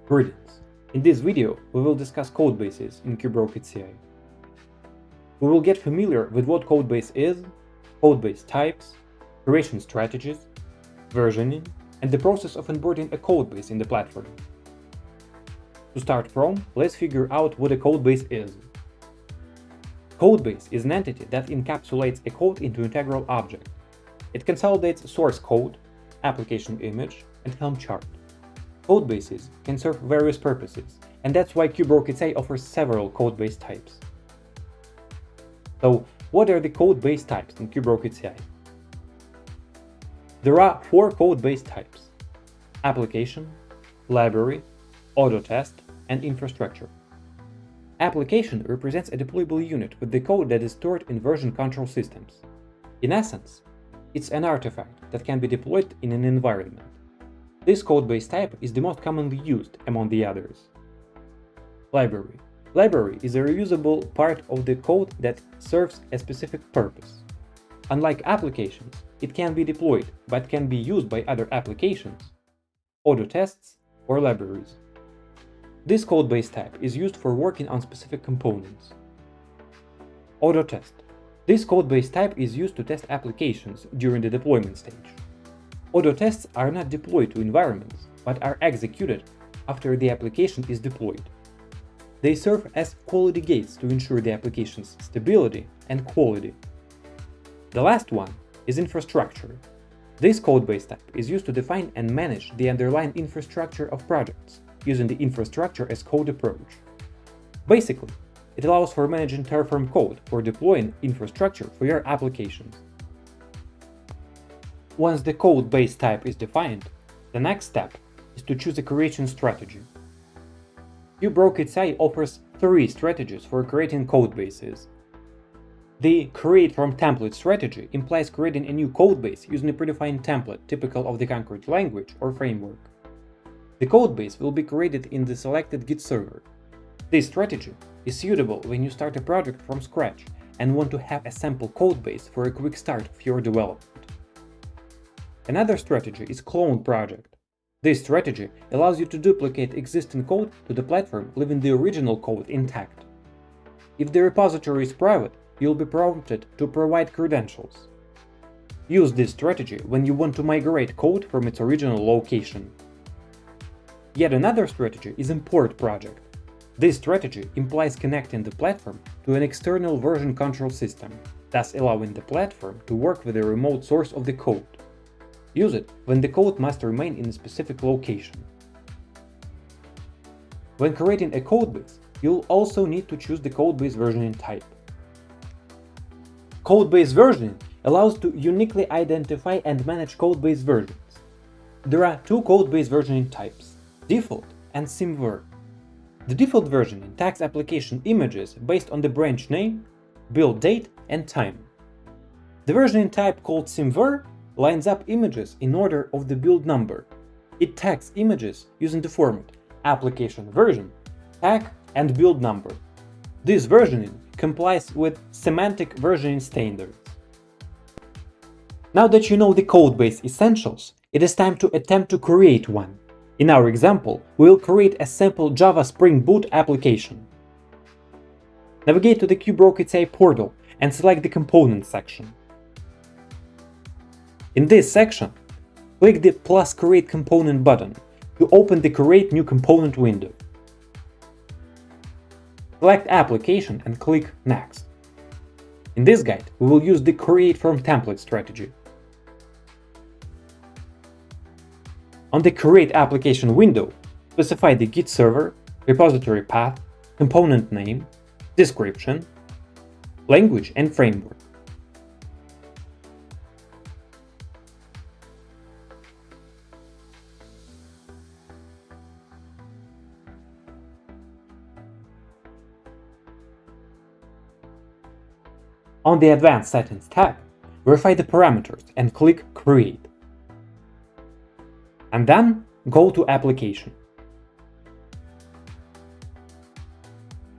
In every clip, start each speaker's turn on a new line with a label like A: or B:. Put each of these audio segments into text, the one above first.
A: Greetings! In this video, we will discuss Codebases in KubeRocketCI. We will get familiar with what Codebase is, Codebase types, creation strategies, versioning, and the process of onboarding a codebase in the platform. To start from, let's figure out what a codebase is. Codebase is an entity that encapsulates a code into an integral object. It consolidates source code, application image, and Helm chart. Codebases can serve various purposes, and that's why KubeRocketCI offers several codebase types. So, what are the codebase types in KubeRocketCI? There are 4 codebase types: application, library, autotest, and infrastructure. Application represents a deployable unit with the code that is stored in version control systems. In essence, it's an artifact that can be deployed in an environment. This codebase type is the most commonly used among the others. Library. Library is a reusable part of the code that serves a specific purpose. Unlike applications, it can be deployed but can be used by other applications, autotests, or libraries. This codebase type is used for working on specific components. Autotest. This codebase type is used to test applications during the deployment stage. Autotests are not deployed to environments, but are executed after the application is deployed. They serve as quality gates to ensure the application's stability and quality. The last one is infrastructure. This codebase type is used to define and manage the underlying infrastructure of projects, using the infrastructure as code approach. Basically, it allows for managing Terraform code or deploying infrastructure for your applications. Once the codebase type is defined, the next step is to choose a creation strategy. KubeRocketCI offers 3 strategies for creating codebases. The create from template strategy implies creating a new codebase using a predefined template typical of the concrete language or framework. The codebase will be created in the selected Git server. This strategy is suitable when you start a project from scratch and want to have a sample codebase for a quick start of your development. Another strategy is clone project. This strategy allows you to duplicate existing code to the platform, leaving the original code intact. If the repository is private, you'll be prompted to provide credentials. Use this strategy when you want to migrate code from its original location. Yet another strategy is import project. This strategy implies connecting the platform to an external version control system, thus allowing the platform to work with a remote source of the code. Use it when the code must remain in a specific location. When creating a codebase, you'll also need to choose the codebase versioning type. Codebase versioning allows to uniquely identify and manage codebase versions. There are 2 codebase versioning types: default and SymVer. The default versioning tags application images based on the branch name, build date, and time. The versioning type called SymVer lines up images in order of the build number. It tags images using the format application version, tag, and build number. This versioning complies with semantic versioning standards. Now that you know the codebase essentials, it is time to attempt to create one. In our example, we will create a sample Java Spring Boot application. Navigate to the KubeRocketCI portal and select the Components section. In this section, click the +Create Component button to open the Create New Component window. Select Application and click Next. In this guide, we will use the Create from Template strategy. On the Create Application window, specify the Git server, repository path, component name, description, language, and framework. On the Advanced Settings tab, verify the parameters and click Create. And then go to Application.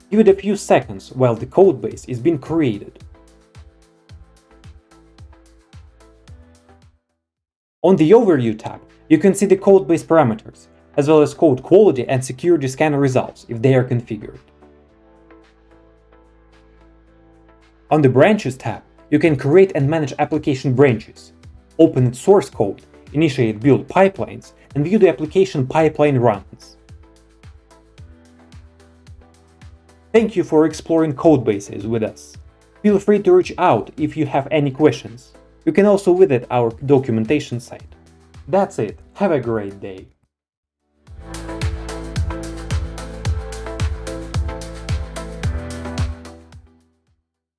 A: Give it a few seconds while the codebase is being created. On the Overview tab, you can see the codebase parameters, as well as code quality and security scanner results if they are configured. On the Branches tab, you can create and manage application branches, open its source code, initiate build pipelines, and view the application pipeline runs. Thank you for exploring Codebases with us. Feel free to reach out if you have any questions. You can also visit our documentation site. That's it. Have a great day.